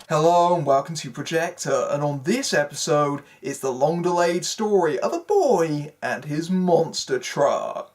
Hello and welcome to Projector, and on this episode, it's the long-delayed story of a boy and his monster truck.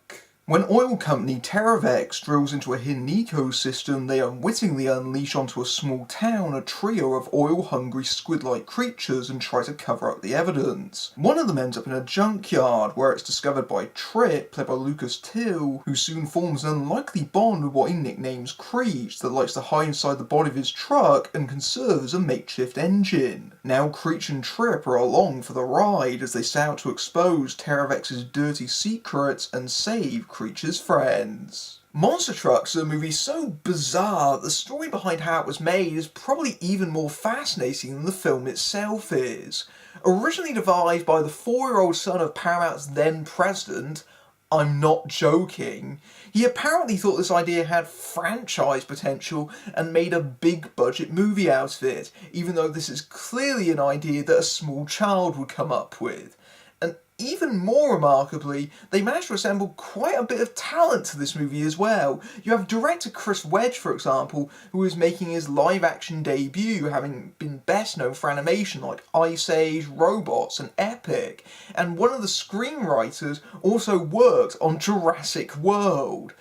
When oil company Throwback drills into a hidden ecosystem, they unwittingly unleash onto a small town a trio of oil-hungry squid-like creatures and try to cover up the evidence. One of them ends up in a junkyard, where it's discovered by Trip, played by Lucas Till, who soon forms an unlikely bond with what he nicknames Creech, that likes to hide inside the body of his truck and can serve as a makeshift engine. Now Creech and Trip are along for the ride as they set out to expose Throwback's dirty secrets and save Creech's friends. Monster Trucks is a movie so bizarre that the story behind how it was made is probably even more fascinating than the film itself is. Originally devised by the 4-year-old son of Paramount's then president, I'm not joking, he apparently thought this idea had franchise potential and made a big budget movie out of it, even though this is clearly an idea that a small child would come up with. And even more remarkably, they managed to assemble quite a bit of talent to this movie as well. You have director Chris Wedge, for example, who is making his live-action debut, having been best known for animation like Ice Age, Robots and Epic, and one of the screenwriters also worked on Jurassic World.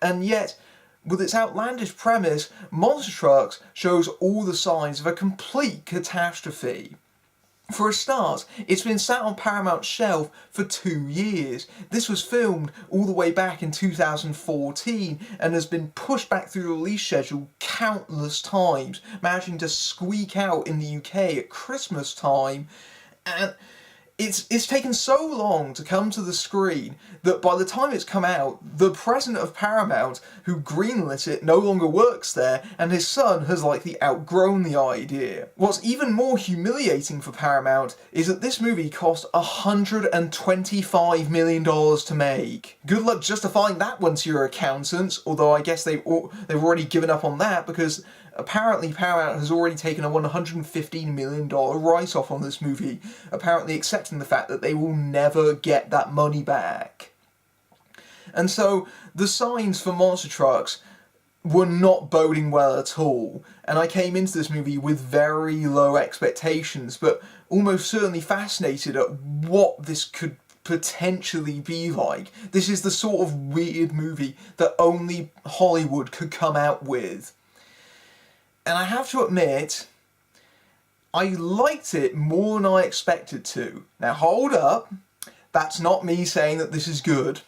And yet, with its outlandish premise, Monster Trucks shows all the signs of a complete catastrophe. For a start, it's been sat on Paramount's shelf for 2 years. This was filmed all the way back in 2014 and has been pushed back through the release schedule countless times, managing to squeak out in the UK at Christmas time. And it's taken so long to come to the screen that by the time it's come out, the president of Paramount, who greenlit it, no longer works there, and his son has likely outgrown the idea. What's even more humiliating for Paramount is that this movie cost $125 million to make. Good luck justifying that one to your accountants, although I guess they've already given up on that because apparently Paramount has already taken a $115 million write-off on this movie, apparently accepting the fact that they will never get that money back. And so, the signs for Monster Trucks were not boding well at all, and I came into this movie with very low expectations, but almost certainly fascinated at what this could potentially be like. This is the sort of weird movie that only Hollywood could come out with. And I have to admit, I liked it more than I expected to. Now hold up, that's not me saying that this is good.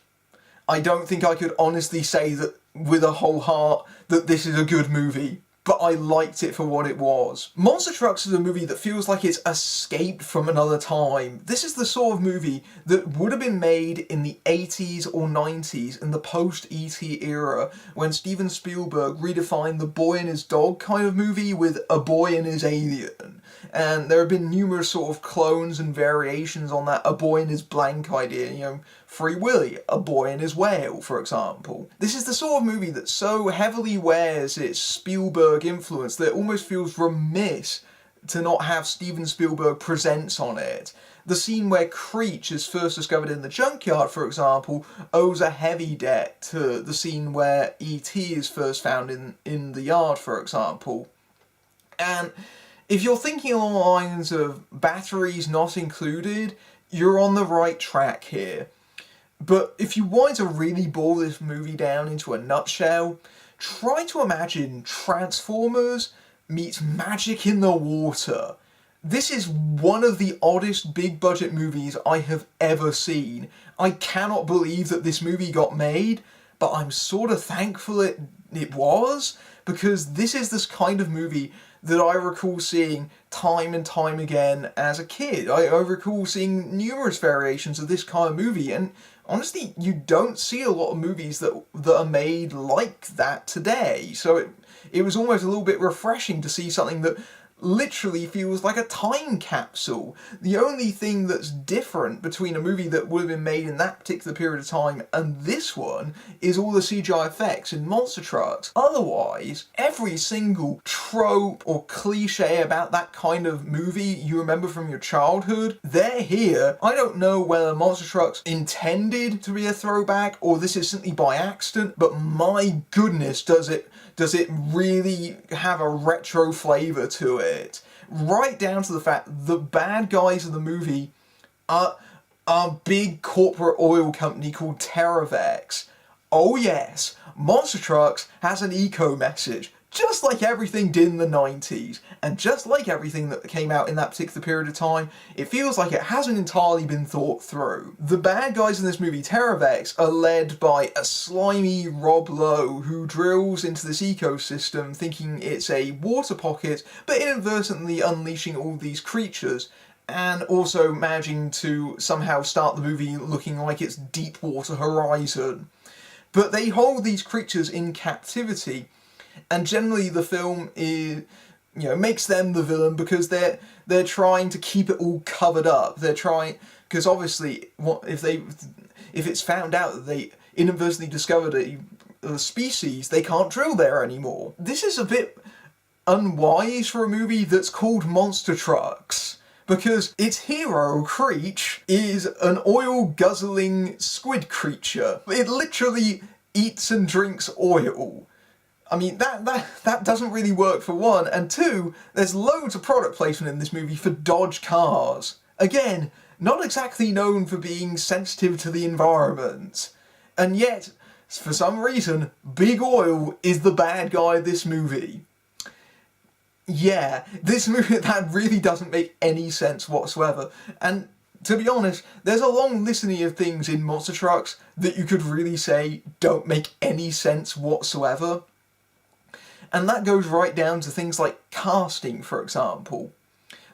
I don't think I could honestly say that with a whole heart that this is a good movie, but I liked it for what it was. Monster Trucks is a movie that feels like it's escaped from another time. This is the sort of movie that would have been made in the 80s or 90s, in the post-E.T. era, when Steven Spielberg redefined the boy and his dog kind of movie with a boy and his alien. And there have been numerous sort of clones and variations on that a boy and his blank idea, Free Willy, a boy and his whale, for example. This is the sort of movie that so heavily wears its Spielberg influence that it almost feels remiss to not have Steven Spielberg presents on it. The scene where Creech is first discovered in the junkyard, for example, owes a heavy debt to the scene where E.T. is first found in the yard, for example. And if you're thinking along the lines of batteries not included, you're on the right track here. But if you wanted to really boil this movie down into a nutshell, try to imagine Transformers meets Magic in the Water. This is one of the oddest big budget movies I have ever seen. I cannot believe that this movie got made, but I'm sort of thankful it was, because this is this kind of movie that I recall seeing time and time again as a kid. I recall seeing numerous variations of this kind of movie, and honestly, you don't see a lot of movies that are made like that today. So it was almost a little bit refreshing to see something that literally feels like a time capsule. The only thing that's different between a movie that would have been made in that particular period of time and this one is all the CGI effects in Monster Trucks. Otherwise, every single trope or cliche about that kind of movie you remember from your childhood, they're here. I don't know whether Monster Trucks intended to be a throwback or this is simply by accident, but my goodness, does it really have a retro flavour to it. it. Right down to the fact the bad guys of the movie are a big corporate oil company called Teravex. Oh yes, Monster Trucks has an eco message, just like everything did in the 90s, and just like everything that came out in that particular period of time, it feels like it hasn't entirely been thought through. The bad guys in this movie, Teravex, are led by a slimy Rob Lowe who drills into this ecosystem thinking it's a water pocket, but inadvertently unleashing all these creatures, and also managing to somehow start the movie looking like it's Deepwater Horizon. But they hold these creatures in captivity, and generally the film is, makes them the villain because they're trying to keep it all covered up. They're trying, because obviously, if it's found out that they inadvertently discovered a species, they can't drill there anymore. This is a bit unwise for a movie that's called Monster Trucks, because its hero, Creech, is an oil-guzzling squid creature. It literally eats and drinks oil. I mean, that doesn't really work for one, and two, there's loads of product placement in this movie for Dodge cars. Again, not exactly known for being sensitive to the environment. And yet, for some reason, Big Oil is the bad guy of this movie. Yeah, this movie, that really doesn't make any sense whatsoever. And to be honest, there's a long litany of things in Monster Trucks that you could really say don't make any sense whatsoever. And that goes right down to things like casting, for example.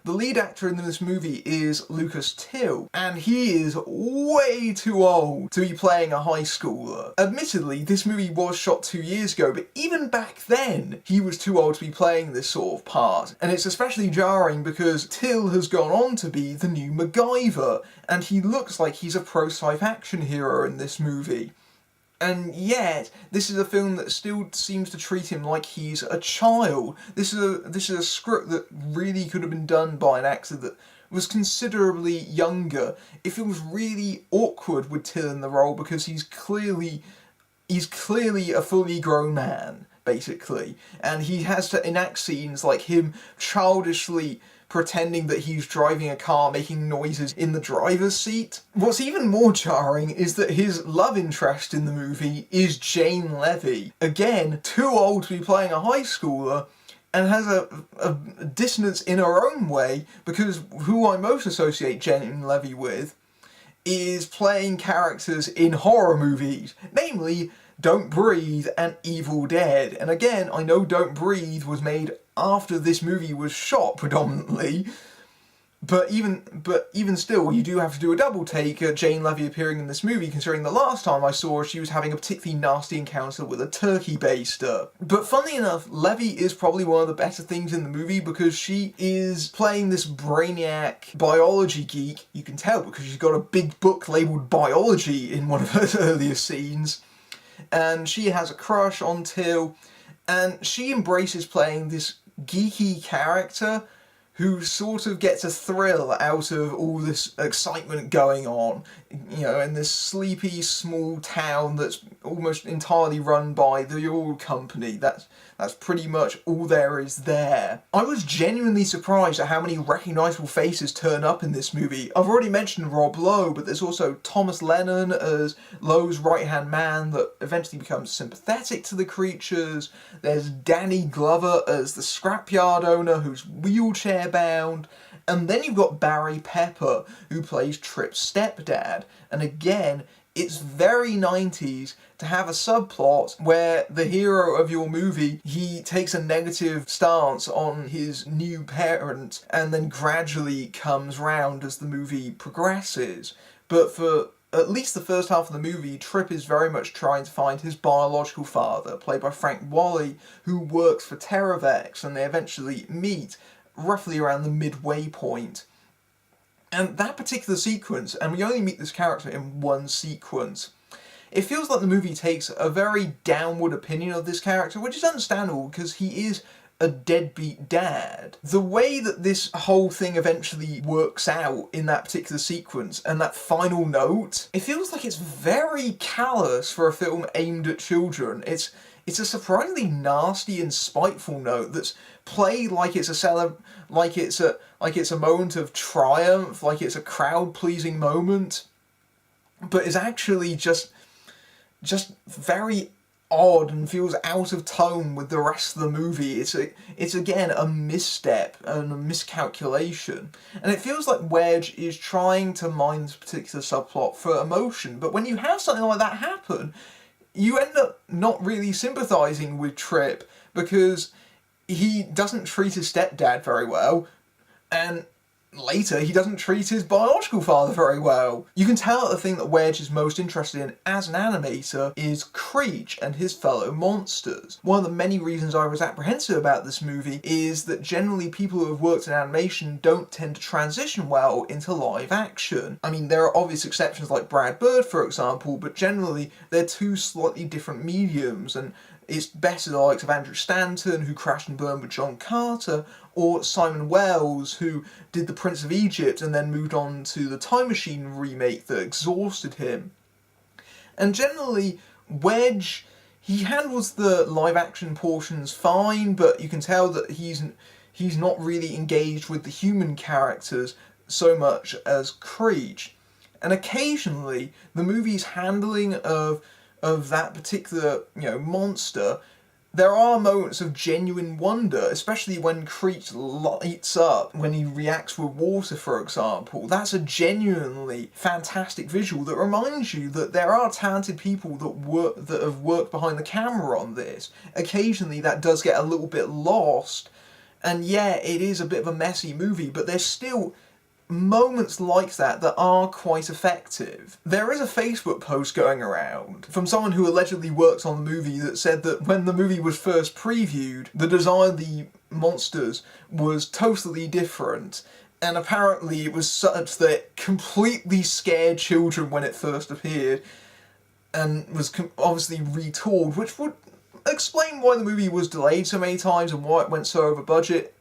The lead actor in this movie is Lucas Till, and he is way too old to be playing a high schooler. Admittedly, this movie was shot 2 years ago, but even back then, he was too old to be playing this sort of part. And it's especially jarring because Till has gone on to be the new MacGyver, and he looks like he's a prototype action hero in this movie. And yet, this is a film that still seems to treat him like he's a child. This is a script that really could have been done by an actor that was considerably younger. It feels really awkward with Till in the role because he's clearly a fully grown man, basically. And he has to enact scenes like him childishly pretending that he's driving a car, making noises in the driver's seat. What's even more jarring is that his love interest in the movie is Jane Levy. Again, too old to be playing a high schooler, and has a dissonance in her own way, because who I most associate Jane Levy with is playing characters in horror movies, namely Don't Breathe and Evil Dead. And again, I know Don't Breathe was made after this movie was shot predominantly, but even still, you do have to do a double take at Jane Levy appearing in this movie, considering the last time I saw her, she was having a particularly nasty encounter with a turkey baster. But funnily enough, Levy is probably one of the better things in the movie because she is playing this brainiac biology geek. You can tell because she's got a big book labelled biology in one of her earlier scenes. And she has a crush on Till, and she embraces playing this geeky character who sort of gets a thrill out of all this excitement going on, in this sleepy small town that's almost entirely run by the oil company. That's pretty much all there is there. I was genuinely surprised at how many recognisable faces turn up in this movie. I've already mentioned Rob Lowe, but there's also Thomas Lennon as Lowe's right-hand man that eventually becomes sympathetic to the creatures. There's Danny Glover as the scrapyard owner who's wheelchair-bound. And then you've got Barry Pepper, who plays Trip's stepdad. And again, it's very 90s to have a subplot where the hero of your movie, he takes a negative stance on his new parent and then gradually comes round as the movie progresses. But for at least the first half of the movie, Trip is very much trying to find his biological father, played by Frank Wally, who works for Teravex, and they eventually meet roughly around the midway point. And that particular sequence, and we only meet this character in one sequence, it feels like the movie takes a very downward opinion of this character, which is understandable because he is a deadbeat dad. The way that this whole thing eventually works out in that particular sequence and that final note, it feels like it's very callous for a film aimed at children. it's a surprisingly nasty and spiteful note that's played like it's a moment of triumph, like it's a crowd-pleasing moment, but is actually just very odd and feels out of tone with the rest of the movie. It's again a misstep and a miscalculation, and it feels like Wedge is trying to mine this particular subplot for emotion, but when you have something like that happen, you end up not really sympathising with Trip, because he doesn't treat his stepdad very well, and later he doesn't treat his biological father very well. You can tell that the thing that Wedge is most interested in as an animator is Creech and his fellow monsters. One of the many reasons I was apprehensive about this movie is that generally people who have worked in animation don't tend to transition well into live action. I mean, there are obvious exceptions like Brad Bird, for example, but generally they're two slightly different mediums, and it's better the likes of Andrew Stanton, who crashed and burned with John Carter, or Simon Wells, who did The Prince of Egypt and then moved on to the Time Machine remake that exhausted him. And generally, Wedge, he handles the live-action portions fine, but you can tell that he's not really engaged with the human characters so much as Creech. And occasionally, the movie's handling of that particular, monster, there are moments of genuine wonder, especially when Creech lights up, when he reacts with water, for example. That's a genuinely fantastic visual that reminds you that there are talented people that have worked behind the camera on this. Occasionally that does get a little bit lost, and yeah, it is a bit of a messy movie, but there's still moments like that are quite effective. There is a Facebook post going around from someone who allegedly worked on the movie that said that when the movie was first previewed, the design of the monsters was totally different, and apparently it was such that it completely scared children when it first appeared, and was obviously retooled, which would explain why the movie was delayed so many times and why it went so over budget.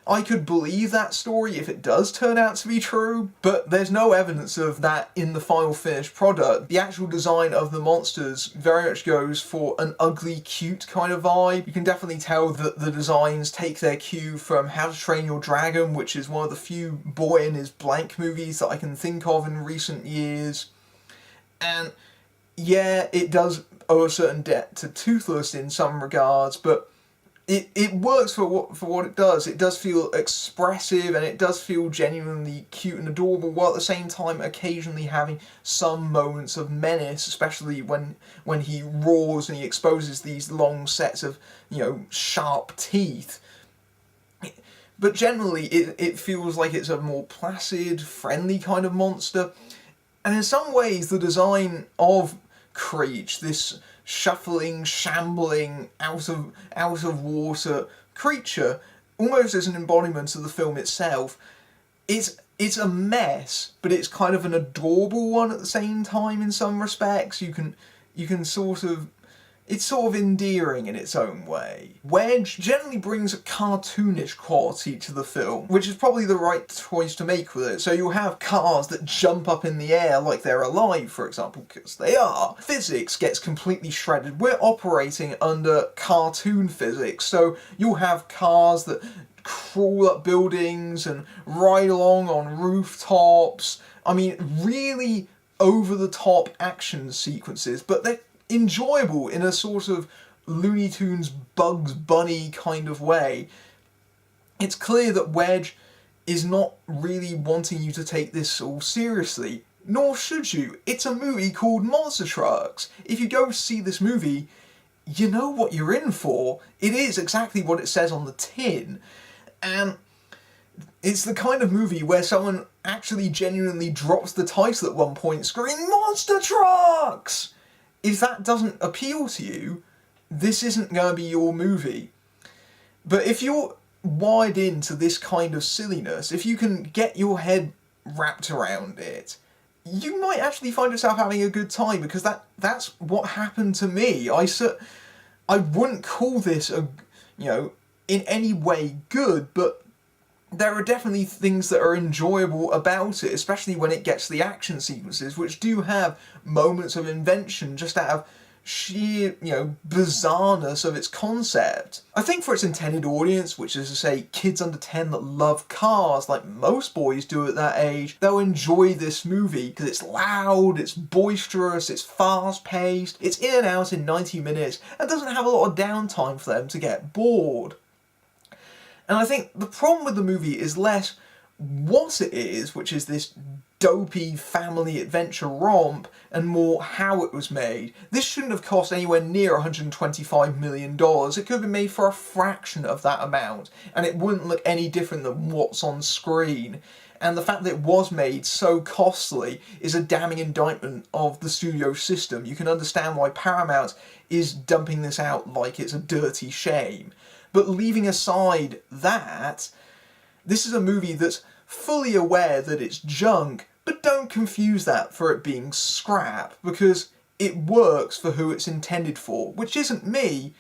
I could believe that story if it does turn out to be true, but there's no evidence of that in the final finished product. The actual design of the monsters very much goes for an ugly, cute kind of vibe. You can definitely tell that the designs take their cue from How to Train Your Dragon, which is one of the few boy in his blank movies that I can think of in recent years. And yeah, it does owe a certain debt to Toothless in some regards, but it works for what it does. It does feel expressive, and it does feel genuinely cute and adorable, while at the same time occasionally having some moments of menace, especially when he roars and he exposes these long sets of, sharp teeth. But generally it feels like it's a more placid, friendly kind of monster. And in some ways the design of Creech, this shuffling, shambling, out of water creature, almost as an embodiment of the film itself, it's a mess, but it's kind of an adorable one at the same time in some respects. You can it's sort of endearing in its own way. Wedge generally brings a cartoonish quality to the film, which is probably the right choice to make with it. So you'll have cars that jump up in the air like they're alive, for example, because they are. Physics gets completely shredded. We're operating under cartoon physics, so you'll have cars that crawl up buildings and ride along on rooftops. I mean, really over-the-top action sequences, but they're enjoyable in a sort of Looney Tunes Bugs Bunny kind of way. It's clear that Wedge is not really wanting you to take this all seriously, nor should you. It's a movie called Monster Trucks. If you go see this movie, you know what you're in for. It is exactly what it says on the tin, and it's the kind of movie where someone actually genuinely drops the title at one point, screaming, "Monster Trucks!" If that doesn't appeal to you, this isn't going to be your movie. But if you're wired into this kind of silliness, if you can get your head wrapped around it, you might actually find yourself having a good time, because that's what happened to me. I wouldn't call this in any way good, but there are definitely things that are enjoyable about it, especially when it gets to the action sequences, which do have moments of invention just out of sheer, bizarreness of its concept. I think for its intended audience, which is to say kids under 10 that love cars like most boys do at that age, they'll enjoy this movie because it's loud, it's boisterous, it's fast-paced, it's in and out in 90 minutes, and doesn't have a lot of downtime for them to get bored. And I think the problem with the movie is less what it is, which is this dopey family adventure romp, and more how it was made. This shouldn't have cost anywhere near $125 million. It could have been made for a fraction of that amount, and it wouldn't look any different than what's on screen. And the fact that it was made so costly is a damning indictment of the studio system. You can understand why Paramount is dumping this out like it's a dirty shame. But leaving aside that, this is a movie that's fully aware that it's junk, but don't confuse that for it being scrap, because it works for who it's intended for, which isn't me.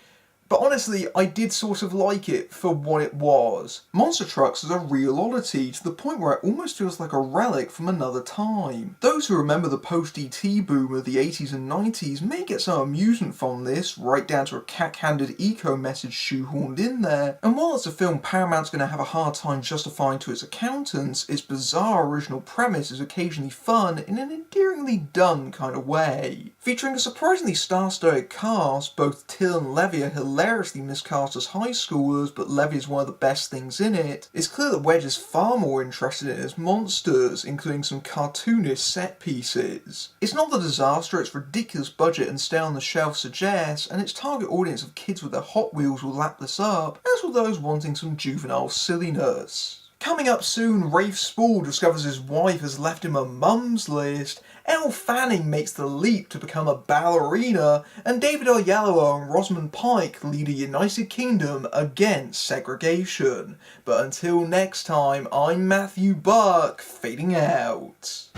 But honestly, I did sort of like it for what it was. Monster Trucks is a real oddity, to the point where it almost feels like a relic from another time. Those who remember the post-ET boom of the 80s and 90s may get some amusement from this, right down to a cack-handed eco-message shoehorned in there. And while it's a film Paramount's going to have a hard time justifying to its accountants, its bizarre original premise is occasionally fun in an endearingly done kind of way. Featuring a surprisingly star-studded cast, both Till and Levy are hilariously miscast as high schoolers, but Levy is one of the best things in it. It's clear that Wedge is far more interested in it as monsters, including some cartoonish set pieces. It's not the disaster its ridiculous budget and stay on the shelf suggests, and its target audience of kids with their Hot Wheels will lap this up, as will those wanting some juvenile silliness. Coming up soon, Rafe Spall discovers his wife has left him a mum's list, Elle Fanning makes the leap to become a ballerina, and David Oyelowo and Rosamund Pike lead a United Kingdom against segregation. But until next time, I'm Matthew Buck, fading out.